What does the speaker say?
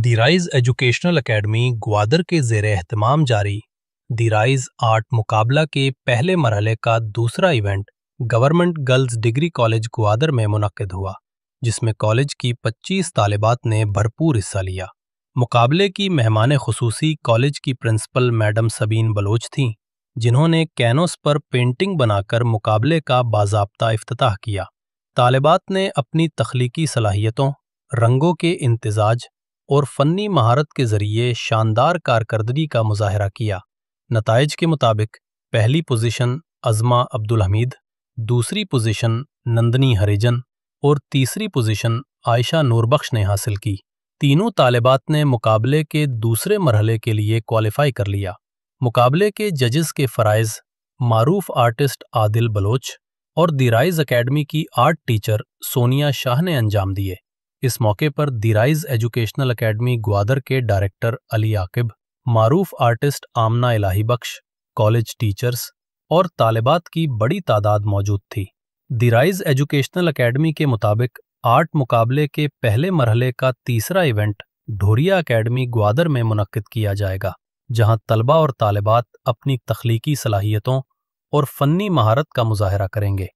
دی rise educational academy Gwadar کے زیر اہتمام جاری دی رائز آرٹ مقابلہ کے پہلے مرحلے کا دوسرا event government girls degree college Gwadar میں منعقد ہوا، جس میں کالج کی 25 طالبات نے بھرپور حصہ لیا۔ مقابلے کی مہمان خصوصی کالج کی پرنسپل میڈم سبین بلوچ تھیں، جنہوں نے کینوس پر پینٹنگ بنا کر مقابلے کا باضابطہ افتتاح کیا۔ طالبات نے اپنی تخلیقی صلاحیتوں، رنگوں کے امتزاج اور فنی مہارت کے ذریعے شاندار کارکردگی کا مظاہرہ کیا۔ نتائج کے مطابق پہلی پوزیشن عظمہ عبدالحمید، دوسری پوزیشن نندنی ہریجن اور تیسری پوزیشن عائشہ نوربخش نے حاصل کی۔ تینوں طالبات نے مقابلے کے دوسرے مرحلے کے لیے کوالیفائی کر لیا۔ مقابلے کے ججز کے فرائض معروف آرٹسٹ عادل بلوچ اور دی رائز اکیڈمی کی آرٹ ٹیچر سونیا شاہ نے انجام دیے۔ اس موقع پر دی رائز ایجوکیشنل اکیڈمی گوادر کے ڈائریکٹر علی عاقب، معروف آرٹسٹ آمنہ الہی بخش، کالج ٹیچرز اور طالبات کی بڑی تعداد موجود تھی۔ دی رائز ایجوکیشنل اکیڈمی کے مطابق آرٹ مقابلے کے پہلے مرحلے کا تیسرا ایونٹ ڈھوریا اکیڈمی گوادر میں منعقد کیا جائے گا، جہاں طلباء اور طالبات اپنی تخلیقی صلاحیتوں اور فنی مہارت کا مظاہرہ کریں گے۔